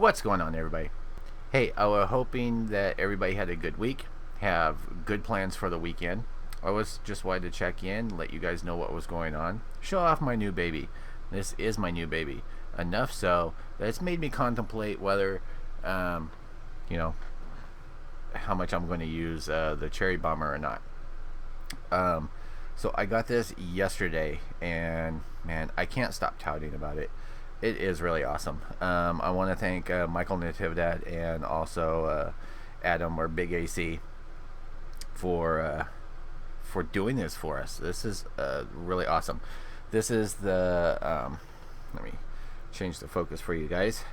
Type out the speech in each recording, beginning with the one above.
What's going on, everybody? Hey, I was hoping that everybody had a good week, have good plans for the weekend. I was just wanted to check in, let you guys know what was going on, show off my new baby. This is my new baby. Enough so that it's made me contemplate whether, um, you know, how much I'm going to use the cherry bomber or not. Um, so I got this yesterday, and man, I can't stop touting about it. It is really awesome. I want to thank Michael Natividad and also Adam or Big AC for doing this for us. This is really awesome. This is the let me change the focus for you guys.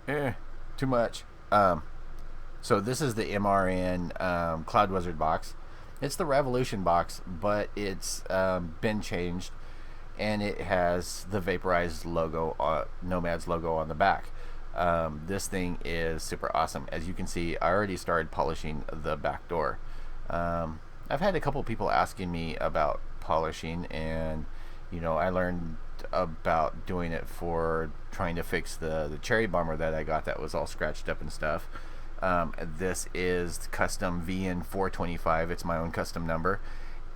Too much. So this is the MRN Cloud Wizard box. It's the Revolution box, but it's been changed, and it has the Vaporized logo, Nomads logo on the back. This thing is super awesome. As you can see, I already started polishing the back door. I've had a couple people asking me about polishing, and I learned about doing it for trying to fix the cherry bomber that I got that was all scratched up and stuff. This is custom VN425. It's my own custom number.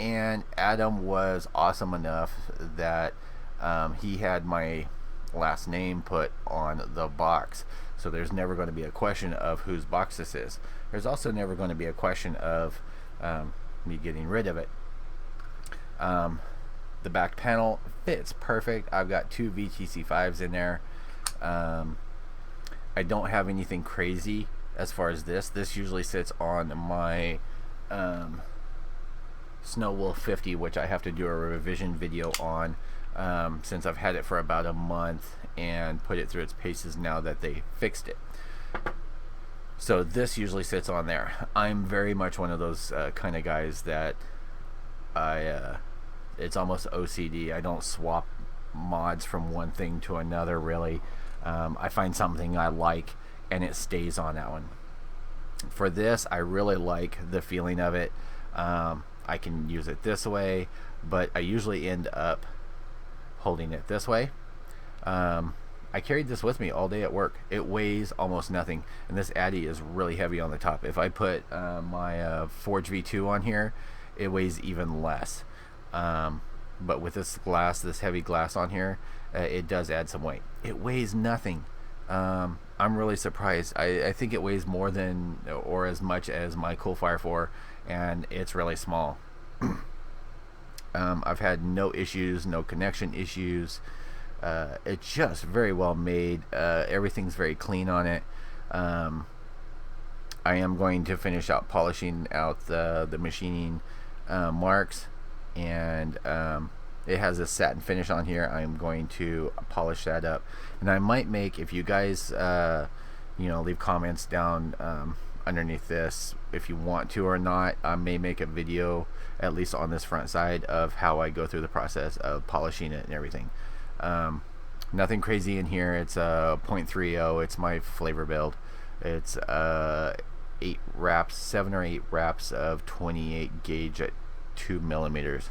And Adam was awesome enough that he had my last name put on the box. So there's never going to be a question of whose box this is. There's also never going to be a question of me getting rid of it. The back panel fits perfect. I've got two VTC5s in there. I don't have anything crazy as far as this. This usually sits on my Snow Wolf 50, which I have to do a revision video on since I've had it for about a month and put it through its paces now that they fixed it. So this usually sits on there. I'm very much one of those kind of guys that it's almost OCD. I don't swap mods from one thing to another, really. I find something I like and it stays on that one. For this, I really like the feeling of it. I can use it this way, but I usually end up holding it this way. I carried this with me all day at work. It weighs almost nothing, and this Addy is really heavy on the top. If I put my Forge V2 on here, it weighs even less. But with this glass, this heavy glass on here, it does add some weight. It weighs nothing. I'm really surprised. I think it weighs more than or as much as my Coolfire 4, and it's really small. I've had no issues, no connection issues. It's just very well made. Everything's very clean on it. I am going to finish out polishing out the machining marks, and it has a satin finish on here. I'm going to polish that up, and I might make, if you guys leave comments down underneath this if you want to or not, I may make a video at least on this front side of how I go through the process of polishing it and everything. Nothing crazy in here. It's a 0.30. It's my flavor build. It's 8 wraps, 7 or 8 wraps of 28 gauge at 2 millimeters.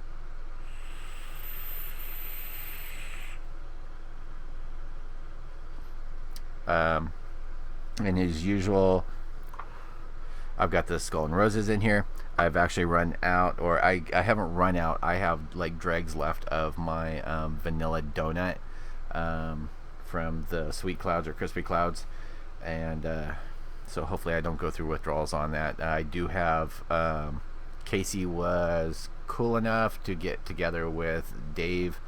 And as usual, I've got the Skull and Roses in here. I've actually run out, or I haven't run out. I have like dregs left of my vanilla donut from the Sweet Clouds or Crispy Clouds, and so hopefully I don't go through withdrawals on that. I do have Casey was cool enough to get together with Dave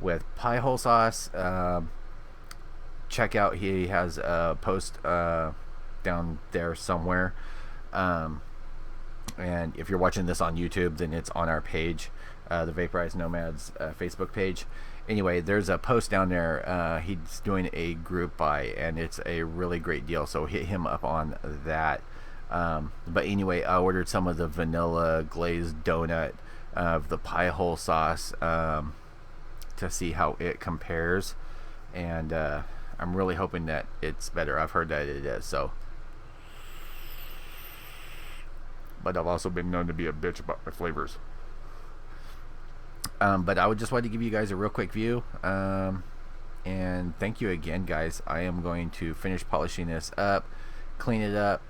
with pie hole sauce. Check out, he has a post down there somewhere, and if you're watching this on YouTube, then it's on our page, the Vaporized Nomads Facebook page. Anyway, there's a post down there. He's doing a group buy, and it's a really great deal, so hit him up on that. But anyway, I ordered some of the vanilla glazed donut of the pie hole sauce to see how it compares, and I'm really hoping that it's better. I've heard that it is. So, but I've also been known to be a bitch about my flavors. But I would just want to give you guys a real quick view. And thank you again, guys. I am going to finish polishing this up, clean it up.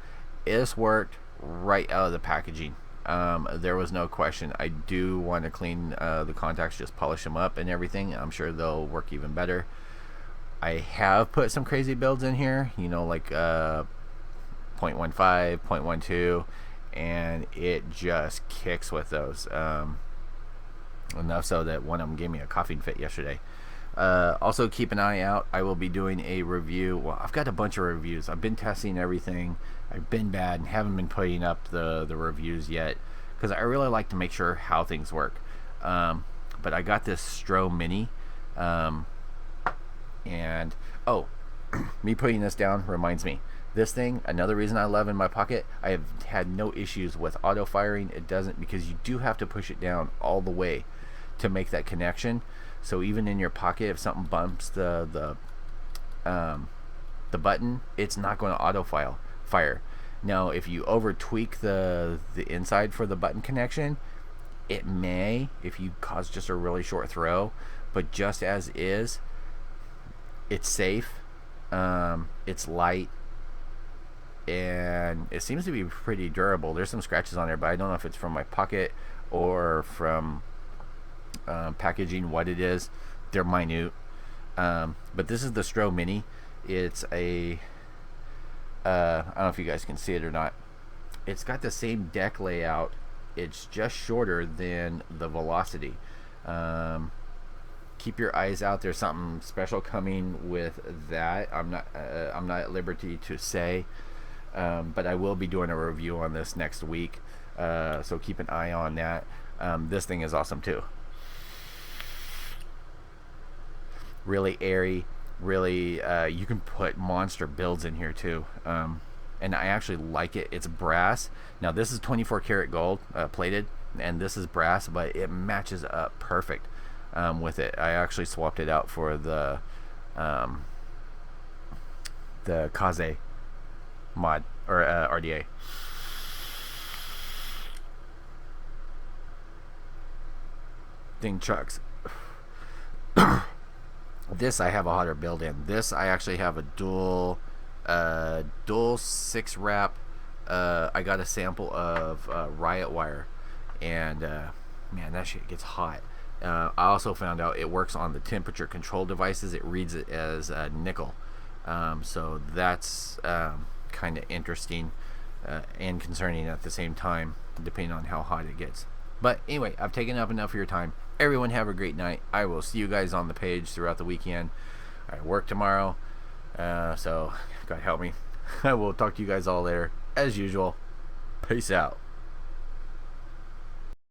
This worked right out of the packaging. There was no question. I do want to clean the contacts, just polish them up and everything. I'm sure they'll work even better. I have put some crazy builds in here, you know, like 0.15, 0.12, and it just kicks with those. Enough so that one of them gave me a coughing fit yesterday. Also, keep an eye out. I will be doing a review. Well, I've got a bunch of reviews. I've been testing everything. I've been bad and haven't been putting up the reviews yet because I really like to make sure how things work. But I got this Stro Mini. And, oh, me putting this down reminds me. This thing, another reason I love in my pocket, I have had no issues with auto firing. It doesn't, because you do have to push it down all the way to make that connection. So even in your pocket, if something bumps the button, it's not going to auto fire. Now, if you over tweak the inside for the button connection, it may, if you cause just a really short throw. But just as is, it's safe. It's light. And it seems to be pretty durable. There's some scratches on there, but I don't know if it's from my pocket or from packaging, what it is. They're minute. But this is the Stro Mini. It's a I don't know if you guys can see it or not. It's got the same deck layout. It's just shorter than the Velocity. Keep your eyes out. There's something special coming with that. I'm not at liberty to say, but I will be doing a review on this next week. So keep an eye on that. This thing is awesome too. Really airy. Really, you can put monster builds in here too. And I actually like it. It's brass. Now this is 24 karat gold plated, and this is brass, but it matches up perfect with it. I actually swapped it out for the Kaze mod or RDA. Thing chucks. This I have a hotter build in. This I actually have a dual 6 wrap. I got a sample of Riot Wire, and man, that shit gets hot. I also found out it works on the temperature control devices. It reads it as nickel, so that's kind of interesting and concerning at the same time, depending on how hot it gets. But anyway, I've taken up enough of your time. Everyone have a great night. I will see you guys on the page throughout the weekend. I work tomorrow, so God help me. I will talk to you guys all later. As usual, peace out.